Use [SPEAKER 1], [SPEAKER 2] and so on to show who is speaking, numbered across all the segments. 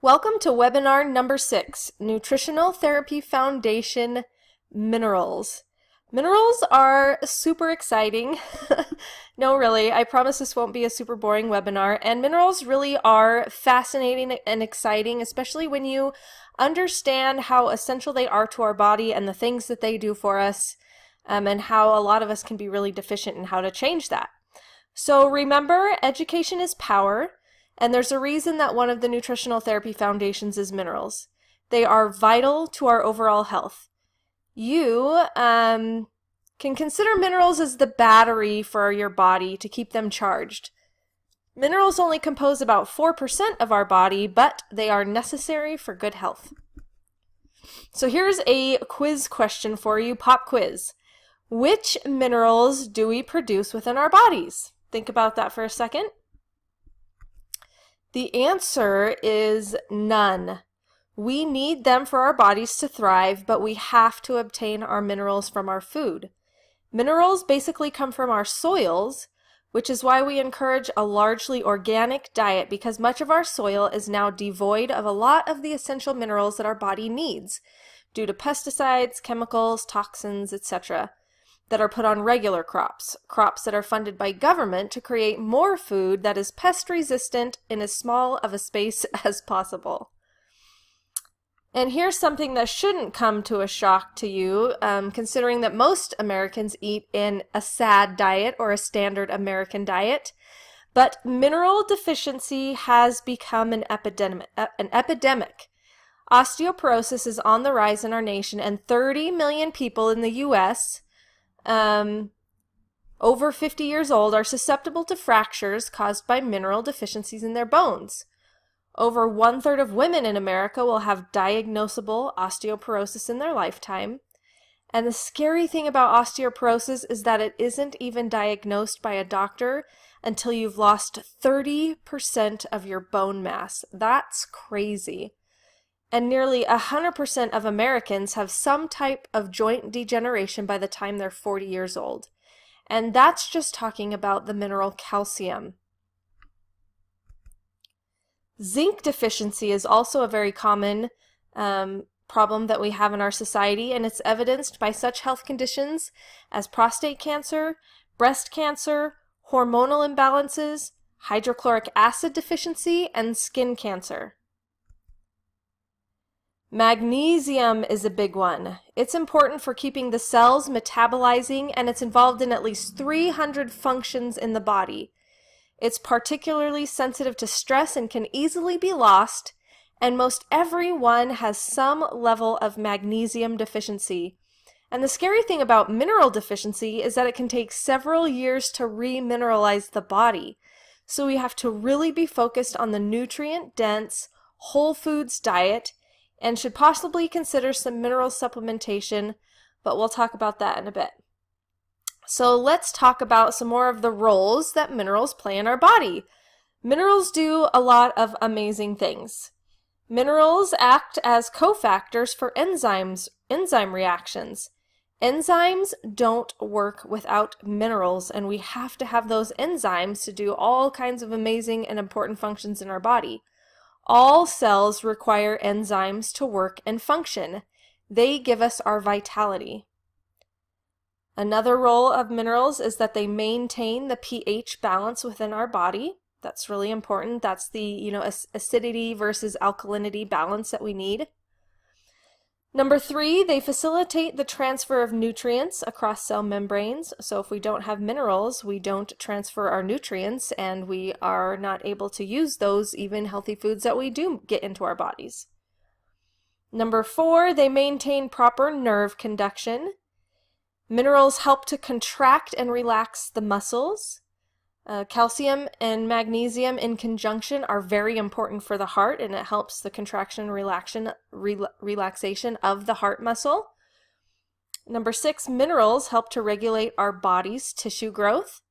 [SPEAKER 1] Welcome to webinar number 6, Nutritional Therapy Foundation Minerals. Minerals are super exciting. No, really, I promise this won't be a super boring webinar. And minerals really are fascinating and exciting, especially when you understand how essential they are to our body and the things that they do for us, and how a lot of us can be really deficient and how to change that. So remember, education is power. And there's a reason that one of the nutritional therapy foundations is minerals. They are vital to our overall health. You can consider minerals as the battery for your body to keep them charged. Minerals only compose about 4% of our body, but they are necessary for good health. So here's a quiz question for you, pop quiz. Which minerals do we produce within our bodies? Think about that for a second. The answer is none. We need them for our bodies to thrive, but we have to obtain our minerals from our food. Minerals basically come from our soils, which is why we encourage a largely organic diet, because much of our soil is now devoid of a lot of the essential minerals that our body needs due to pesticides, chemicals, toxins, etc. that are put on regular crops that are funded by government to create more food that is pest resistant in as small of a space as possible. And here's something that shouldn't come to a shock to you, considering that most Americans eat in a SAD diet or a standard American diet. But mineral deficiency has become an epidemic. Osteoporosis is on the rise in our nation, and 30 million people in the U.S. Over 50 years old are susceptible to fractures caused by mineral deficiencies in their bones. Over 1/3 of women in America will have diagnosable osteoporosis in their lifetime. And the scary thing about osteoporosis is that it isn't even diagnosed by a doctor until you've lost 30% of your bone mass. That's crazy. And nearly 100% of Americans have some type of joint degeneration by the time they're 40 years old. And that's just talking about the mineral calcium. Zinc deficiency is also a very common problem that we have in our society, and it's evidenced by such health conditions as prostate cancer, breast cancer, hormonal imbalances, hydrochloric acid deficiency, and skin cancer. Magnesium is a big one. It's important for keeping the cells metabolizing, and it's involved in at least 300 functions in the body. It's particularly sensitive to stress and can easily be lost, and most everyone has some level of magnesium deficiency. And the scary thing about mineral deficiency is that it can take several years to remineralize the body. So we have to really be focused on the nutrient-dense, whole foods diet, and should possibly consider some mineral supplementation, but we'll talk about that in a bit. So let's talk about some more of the roles that minerals play in our body. Minerals do a lot of amazing things. Minerals act as cofactors for enzyme reactions. Enzymes don't work without minerals, and we have to have those enzymes to do all kinds of amazing and important functions in our body. All cells require enzymes to work and function. They give us our vitality. Another role of minerals is that they maintain the pH balance within our body. That's really important. That's the, acidity versus alkalinity balance that we need. Number 3, they facilitate the transfer of nutrients across cell membranes. So if we don't have minerals, we don't transfer our nutrients, and we are not able to use those even healthy foods that we do get into our bodies. Number 4, they maintain proper nerve conduction. Minerals help to contract and relax the muscles. Calcium and magnesium in conjunction are very important for the heart, and it helps the contraction and relaxation of the heart muscle. Number 6, minerals help to regulate our body's tissue growth.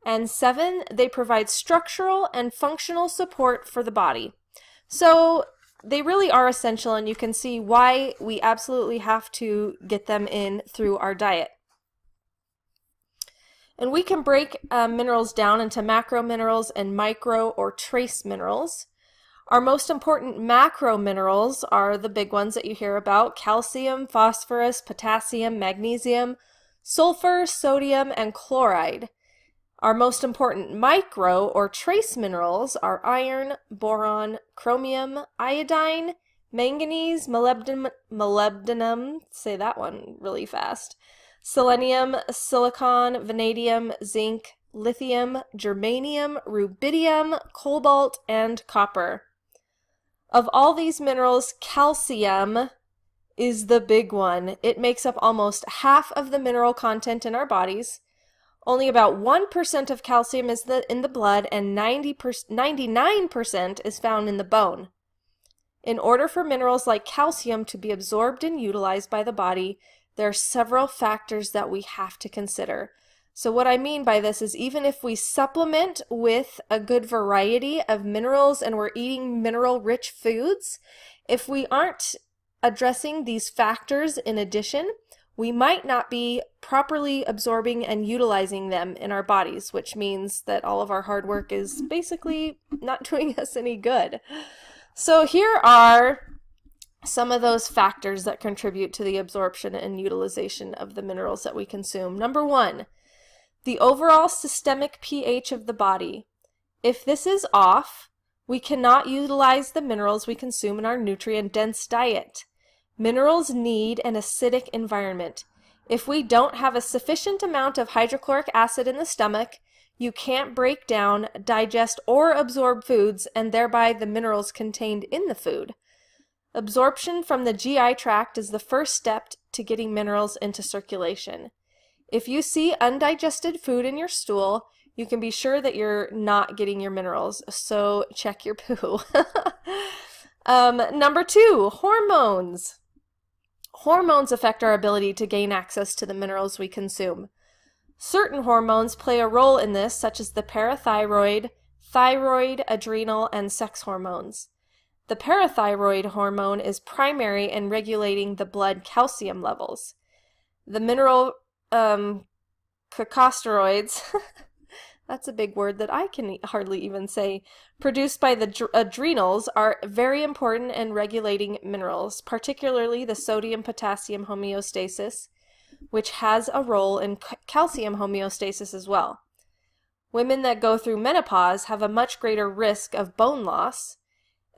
[SPEAKER 1] And 7, they provide structural and functional support for the body. So they really are essential, and you can see why we absolutely have to get them in through our diet. And we can break minerals down into macro minerals and micro or trace minerals. Our most important macro minerals are the big ones that you hear about: calcium, phosphorus, potassium, magnesium, sulfur, sodium, and chloride. Our most important micro or trace minerals are iron, boron, chromium, iodine, manganese, molybdenum, say that one really fast, selenium, silicon, vanadium, zinc, lithium, germanium, rubidium, cobalt, and copper. Of all these minerals, calcium is the big one. It makes up almost half of the mineral content in our bodies. Only about 1% of calcium is in the blood, and 99% is found in the bone. In order for minerals like calcium to be absorbed and utilized by the body, there are several factors that we have to consider. So what I mean by this is, even if we supplement with a good variety of minerals and we're eating mineral-rich foods, if we aren't addressing these factors in addition, we might not be properly absorbing and utilizing them in our bodies, which means that all of our hard work is basically not doing us any good. So here are some of those factors that contribute to the absorption and utilization of the minerals that we consume. Number one, the overall systemic pH of the body. If this is off, we cannot utilize the minerals we consume in our nutrient-dense diet. Minerals need an acidic environment. If we don't have a sufficient amount of hydrochloric acid in the stomach, you can't break down, digest, or absorb foods, and thereby the minerals contained in the food. Absorption from the GI tract is the first step to getting minerals into circulation. If you see undigested food in your stool, you can be sure that you're not getting your minerals, so check your poo. Number two, hormones. Hormones affect our ability to gain access to the minerals we consume. Certain hormones play a role in this, such as the parathyroid, thyroid, adrenal, and sex hormones. The parathyroid hormone is primary in regulating the blood calcium levels. The mineral corticosteroids, that's a big word that I can hardly even say, produced by the adrenals are very important in regulating minerals, particularly the sodium-potassium homeostasis, which has a role in calcium homeostasis as well. Women that go through menopause have a much greater risk of bone loss.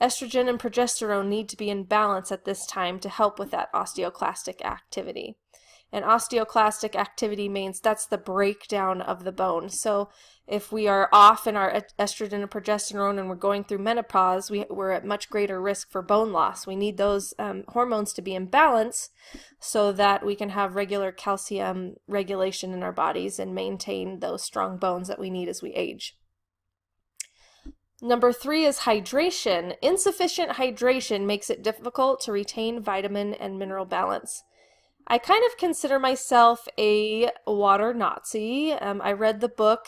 [SPEAKER 1] Estrogen and progesterone need to be in balance at this time to help with that osteoclastic activity. And osteoclastic activity means that's the breakdown of the bone. So if we are off in our estrogen and progesterone and we're going through menopause, we're at much greater risk for bone loss. We need those hormones to be in balance so that we can have regular calcium regulation in our bodies and maintain those strong bones that we need as we age. Number three is hydration. Insufficient hydration makes it difficult to retain vitamin and mineral balance. I kind of consider myself a water Nazi. I read the book,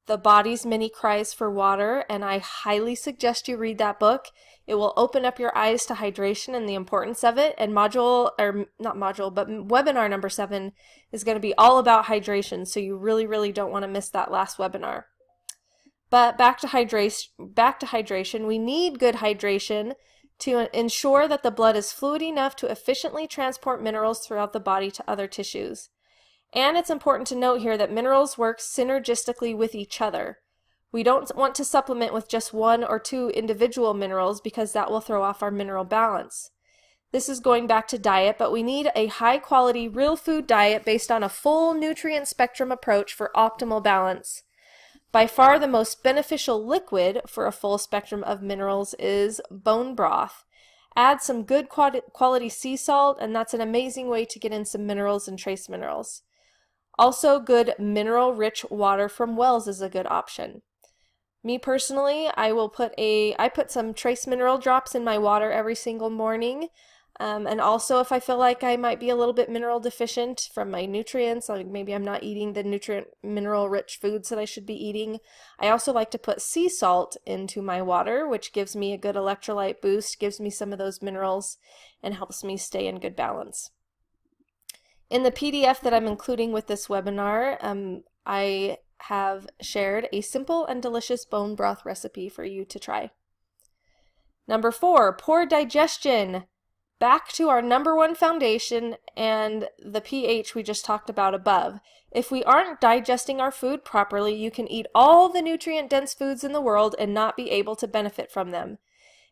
[SPEAKER 1] The Body's Many Cries for Water, and I highly suggest you read that book. It will open up your eyes to hydration and the importance of it. And webinar number 7 is going to be all about hydration, so you really don't want to miss that last webinar. But back to hydration. We need good hydration to ensure that the blood is fluid enough to efficiently transport minerals throughout the body to other tissues. And it's important to note here that minerals work synergistically with each other. We don't want to supplement with just one or two individual minerals because that will throw off our mineral balance. This is going back to diet, but we need a high-quality, real food diet based on a full nutrient spectrum approach for optimal balance. By far the most beneficial liquid for a full spectrum of minerals is bone broth. Add some good quality sea salt, and that's an amazing way to get in some minerals and trace minerals. Also, good mineral-rich water from wells is a good option. Me personally, I put some trace mineral drops in my water every single morning. And also, if I feel like I might be a little bit mineral deficient from my nutrients, like maybe I'm not eating the mineral-rich foods that I should be eating, I also like to put sea salt into my water, which gives me a good electrolyte boost, gives me some of those minerals, and helps me stay in good balance. In the PDF that I'm including with this webinar, I have shared a simple and delicious bone broth recipe for you to try. Number 4, poor digestion. Back to our number one foundation and the pH we just talked about above. If we aren't digesting our food properly, you can eat all the nutrient-dense foods in the world and not be able to benefit from them.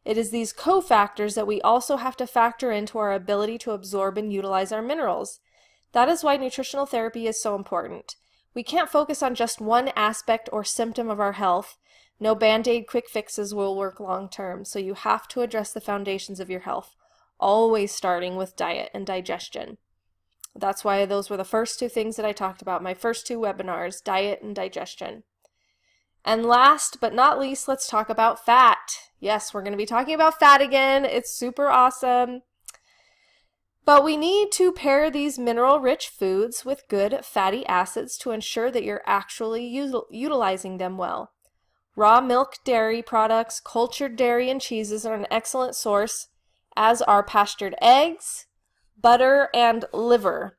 [SPEAKER 1] It is these cofactors that we also have to factor into our ability to absorb and utilize our minerals. That is why nutritional therapy is so important. We can't focus on just one aspect or symptom of our health. No band-aid quick fixes will work long term, so you have to address the foundations of your health, always starting with diet and digestion. That's why those were the first two things that I talked about, my first two webinars, diet and digestion. And last but not least, let's talk about fat. Yes, we're going to be talking about fat again. It's super awesome. But we need to pair these mineral-rich foods with good fatty acids to ensure that you're actually utilizing them well. Raw milk dairy products, cultured dairy, and cheeses are an excellent source, as are pastured eggs, butter, and liver.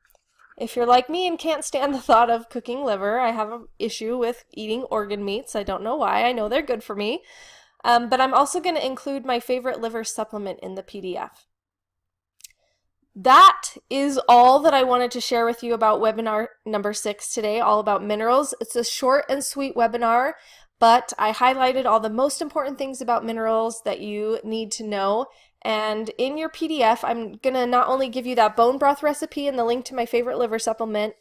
[SPEAKER 1] If you're like me and can't stand the thought of cooking liver, I have an issue with eating organ meats. I don't know why. I know they're good for me. But I'm also going to include my favorite liver supplement in the PDF. That is all that I wanted to share with you about webinar number 6 today, all about minerals. It's a short and sweet webinar, but I highlighted all the most important things about minerals that you need to know. And in your PDF, I'm going to not only give you that bone broth recipe and the link to my favorite liver supplement,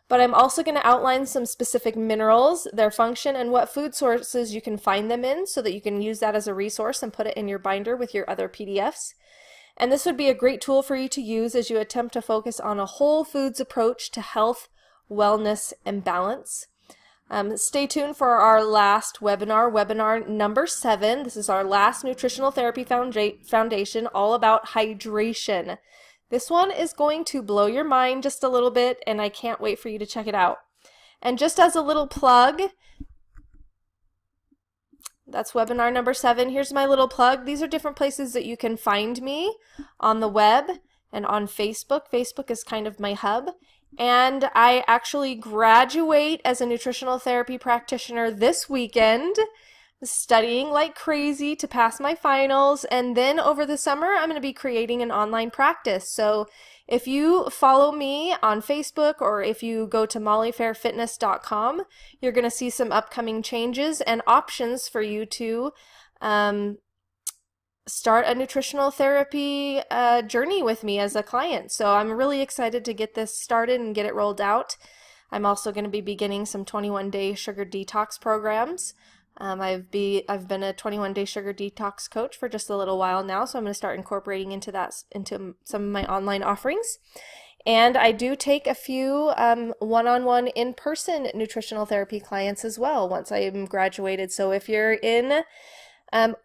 [SPEAKER 1] but I'm also going to outline some specific minerals, their function, and what food sources you can find them in so that you can use that as a resource and put it in your binder with your other PDFs. And this would be a great tool for you to use as you attempt to focus on a whole foods approach to health, wellness, and balance. Stay tuned for our last webinar, webinar number 7. This is our last nutritional therapy foundation, all about hydration. This one is going to blow your mind just a little bit, and I can't wait for you to check it out. And just as a little plug, that's webinar number 7. Here's my little plug. These are different places that you can find me on the web and on Facebook. Facebook is kind of my hub. And I actually graduate as a nutritional therapy practitioner this weekend, studying like crazy to pass my finals. And then over the summer, I'm going to be creating an online practice. So if you follow me on Facebook or if you go to mollyfairfitness.com, you're going to see some upcoming changes and options for you to start a nutritional therapy journey with me as a client. So I'm really excited to get this started and get it rolled out. I'm also going to be beginning some 21-day sugar detox programs. I've been a 21-day sugar detox coach for just a little while now, so I'm going to start incorporating into some of my online offerings. And I do take a few one-on-one in-person nutritional therapy clients as well once I am graduated. So if you're in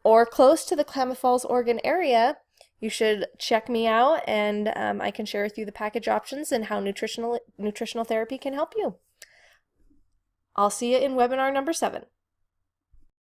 [SPEAKER 1] or close to the Klamath Falls, Oregon area, you should check me out, and I can share with you the package options and how nutritional therapy can help you. I'll see you in webinar number 7.